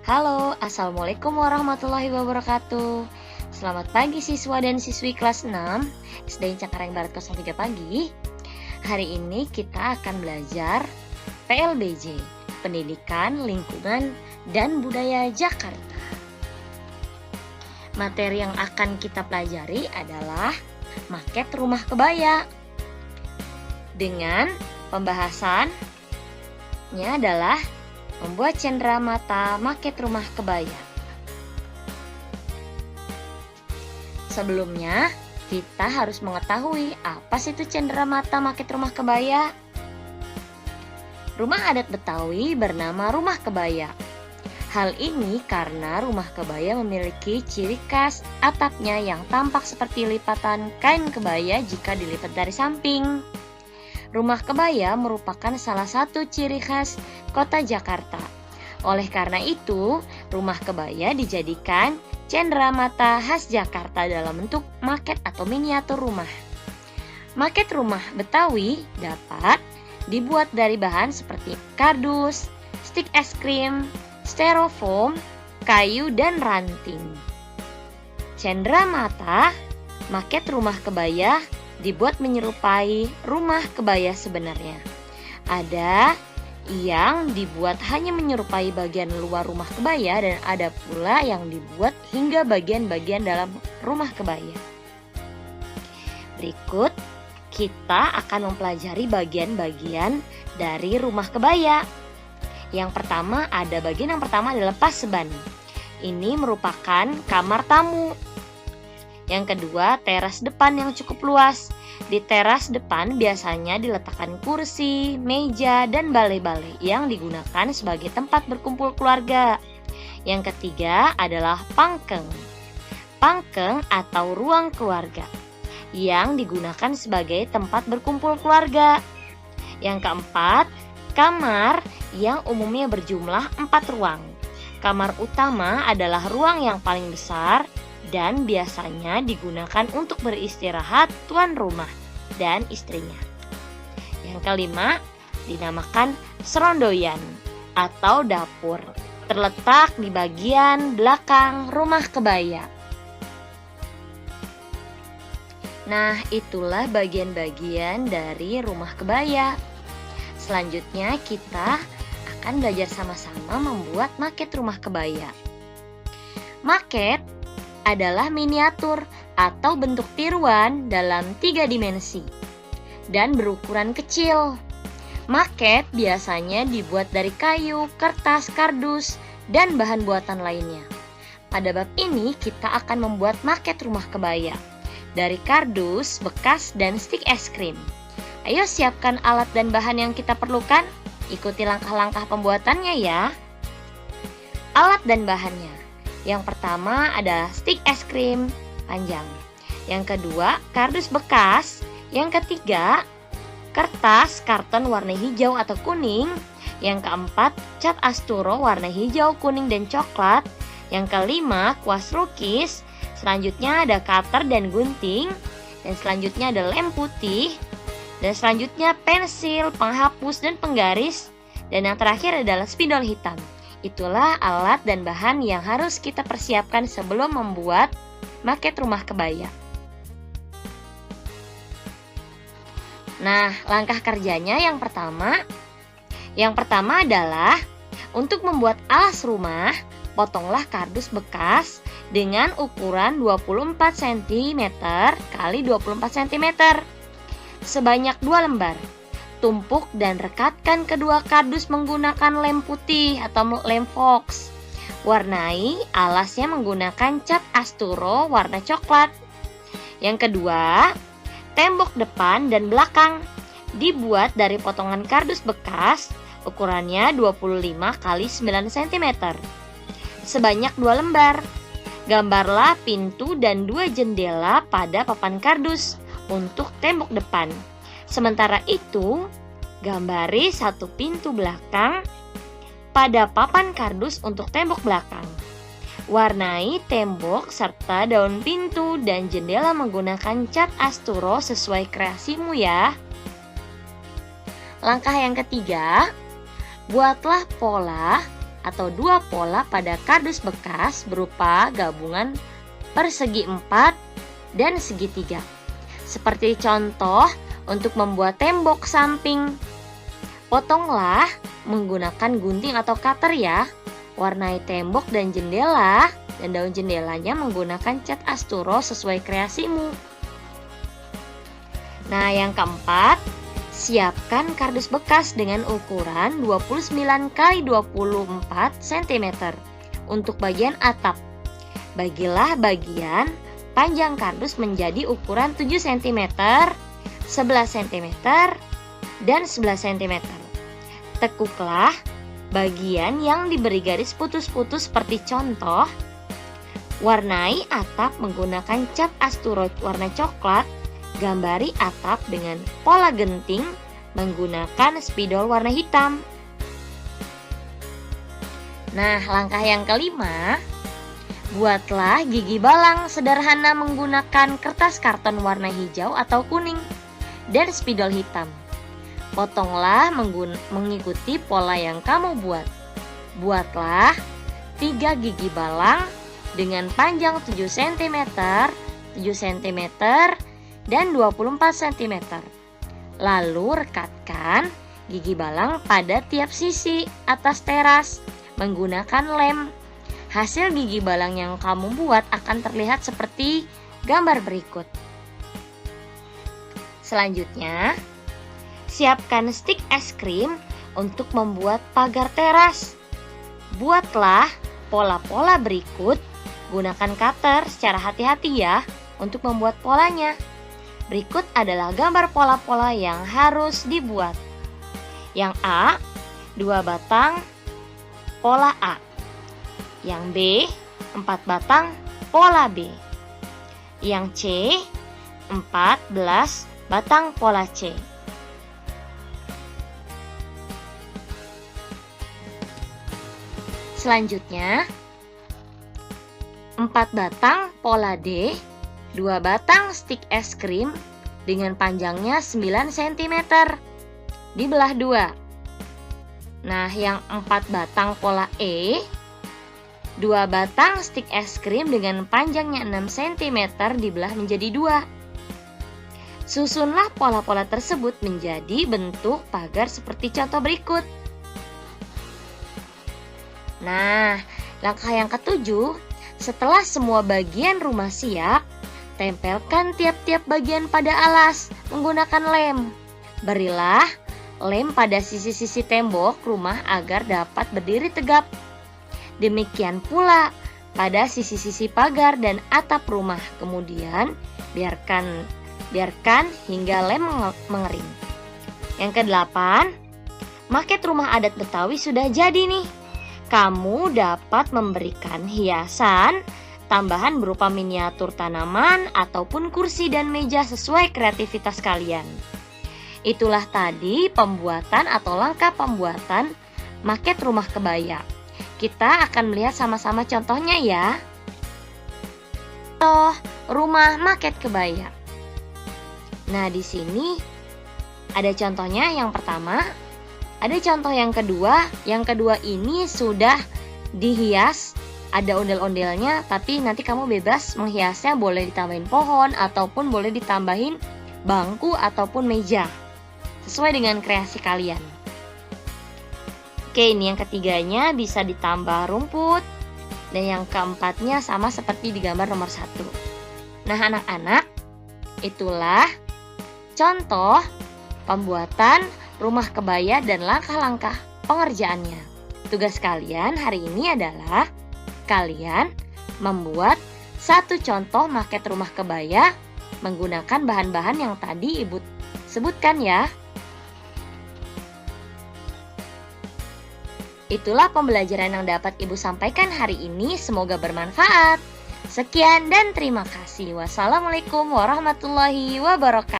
Halo, Assalamualaikum warahmatullahi wabarakatuh. Selamat pagi siswa dan siswi kelas 6 SD Cengkareng Barat 03 pagi. Hari ini kita akan belajar PLBJ, Pendidikan, Lingkungan, dan Budaya Jakarta. Materi yang akan kita pelajari adalah maket rumah kebaya. Dengan pembahasannya adalah membuat cenderamata maket rumah kebaya. Sebelumnya, kita harus mengetahui apa sih itu cenderamata maket rumah kebaya. Rumah adat Betawi bernama rumah kebaya. Hal ini karena rumah kebaya memiliki ciri khas atapnya yang tampak seperti lipatan kain kebaya jika dilipat dari samping. Rumah kebaya merupakan salah satu ciri khas kota Jakarta. Oleh karena itu, rumah kebaya dijadikan cenderamata khas Jakarta dalam bentuk maket atau miniatur rumah. Maket rumah Betawi dapat dibuat dari bahan seperti kardus, stik es krim, styrofoam, kayu, dan ranting. Cenderamata maket rumah kebaya dibuat menyerupai rumah kebaya sebenarnya. Ada yang dibuat hanya menyerupai bagian luar rumah kebaya dan ada pula yang dibuat hingga bagian-bagian dalam rumah kebaya. Berikut kita akan mempelajari bagian-bagian dari rumah kebaya. Yang pertama adalah paseban. Ini merupakan kamar tamu. Yang kedua, teras depan yang cukup luas. Di teras depan biasanya diletakkan kursi, meja, dan balai-balai yang digunakan sebagai tempat berkumpul keluarga. Yang ketiga adalah pangkeng. Pangkeng atau ruang keluarga yang digunakan sebagai tempat berkumpul keluarga. Yang keempat, kamar yang umumnya berjumlah 4 ruang. Kamar utama adalah ruang yang paling besar dan biasanya digunakan untuk beristirahat tuan rumah dan istrinya. Yang kelima, dinamakan serondoyan atau dapur, terletak di bagian belakang rumah kebaya. Nah, itulah bagian-bagian dari rumah kebaya. Selanjutnya kita akan belajar sama-sama membuat maket rumah kebaya. Maket adalah miniatur atau bentuk tiruan dalam 3 dimensi dan berukuran kecil. Maket biasanya dibuat dari kayu, kertas, kardus, dan bahan buatan lainnya. Pada bab ini kita akan membuat maket rumah kebaya dari kardus, bekas, dan stik es krim. Ayo siapkan alat dan bahan yang kita perlukan. Ikuti langkah-langkah pembuatannya ya. Alat dan bahannya. Yang pertama adalah stik es krim panjang. Yang kedua, kardus bekas. Yang ketiga, kertas karton warna hijau atau kuning. Yang keempat, cat asturo warna hijau, kuning, dan coklat. Yang kelima, kuas lukis. Selanjutnya ada cutter dan gunting. Dan selanjutnya ada lem putih. Dan selanjutnya pensil, penghapus, dan penggaris. Dan yang terakhir adalah spidol hitam. Itulah alat dan bahan yang harus kita persiapkan sebelum membuat maket rumah kebaya. Nah, langkah kerjanya yang pertama adalah untuk membuat alas rumah, potonglah kardus bekas dengan ukuran 24 cm x 24 cm sebanyak 2 lembar. Tumpuk dan rekatkan kedua kardus menggunakan lem putih atau lem fox. Warnai alasnya menggunakan cat asturo warna coklat. Yang kedua, tembok depan dan belakang dibuat dari potongan kardus bekas ukurannya 25 x 9 cm sebanyak 2 lembar. Gambarlah pintu dan 2 jendela pada papan kardus untuk tembok depan. Sementara itu, gambari 1 pintu belakang pada papan kardus untuk tembok belakang. Warnai tembok serta daun pintu dan jendela menggunakan cat asturo sesuai kreasimu ya. Langkah yang ketiga, buatlah pola atau dua pola pada kardus bekas berupa gabungan persegi 4 dan segitiga. Seperti contoh untuk membuat tembok samping. Potonglah menggunakan gunting atau cutter ya. Warnai tembok dan jendela dan daun jendelanya menggunakan cat asturo sesuai kreasimu. Nah, yang keempat, siapkan kardus bekas dengan ukuran 29 x 24 cm untuk bagian atap. Bagilah bagian panjang kardus menjadi ukuran 7 cm, 11 cm, dan 11 cm. Tekuklah bagian yang diberi garis putus-putus seperti contoh. Warnai atap menggunakan cat asturo warna coklat. Gambari atap dengan pola genting menggunakan spidol warna hitam. Nah, langkah yang kelima, buatlah gigi balang sederhana menggunakan kertas karton warna hijau atau kuning dan spidol hitam. Potonglah mengikuti pola yang kamu buat. Buatlah 3 gigi balang dengan panjang 7 cm, 7 cm, dan 24 cm. Lalu rekatkan gigi balang pada tiap sisi atas teras menggunakan lem. Hasil gigi balang yang kamu buat akan terlihat seperti gambar berikut. Selanjutnya, siapkan stik es krim untuk membuat pagar teras. Buatlah pola-pola berikut. Gunakan cutter secara hati-hati ya untuk membuat polanya. Berikut adalah gambar pola-pola yang harus dibuat. Yang A, 2 batang pola A. Yang B, 4 batang pola B. Yang C, 14 batang pola C. Selanjutnya, 4 batang pola D, 2 batang stik es krim dengan panjangnya 9 cm dibelah 2. Nah, yang 4 batang pola E, 2 batang stik es krim dengan panjangnya 6 cm dibelah menjadi 2. Susunlah pola-pola tersebut menjadi bentuk pagar seperti contoh berikut. Nah, langkah yang ketujuh, setelah semua bagian rumah siap, tempelkan tiap-tiap bagian pada alas menggunakan lem. Berilah lem pada sisi-sisi tembok rumah agar dapat berdiri tegap. Demikian pula pada sisi-sisi pagar dan atap rumah. Kemudian biarkan hingga lem mengering. Yang kedelapan, maket rumah adat Betawi sudah jadi nih. Kamu dapat memberikan hiasan tambahan berupa miniatur tanaman ataupun kursi dan meja sesuai kreativitas kalian. Itulah tadi pembuatan atau langkah pembuatan maket rumah kebaya. Kita akan melihat sama-sama contohnya ya. Contoh rumah maket kebaya. Nah, di sini ada contohnya yang pertama, ada contoh yang kedua. Yang kedua ini sudah dihias. Ada ondel-ondelnya, tapi nanti kamu bebas menghiasnya, boleh ditambahin pohon ataupun boleh ditambahin bangku ataupun meja sesuai dengan kreasi kalian. Oke, ini yang ketiganya bisa ditambah rumput, dan yang keempatnya sama seperti di gambar nomor 1. Nah, anak-anak, itulah contoh pembuatan rumah kebaya dan langkah-langkah pengerjaannya. Tugas kalian hari ini adalah kalian membuat satu contoh maket rumah kebaya menggunakan bahan-bahan yang tadi Ibu sebutkan ya. Itulah pembelajaran yang dapat Ibu sampaikan hari ini, semoga bermanfaat. Sekian dan terima kasih. Wassalamualaikum warahmatullahi wabarakatuh.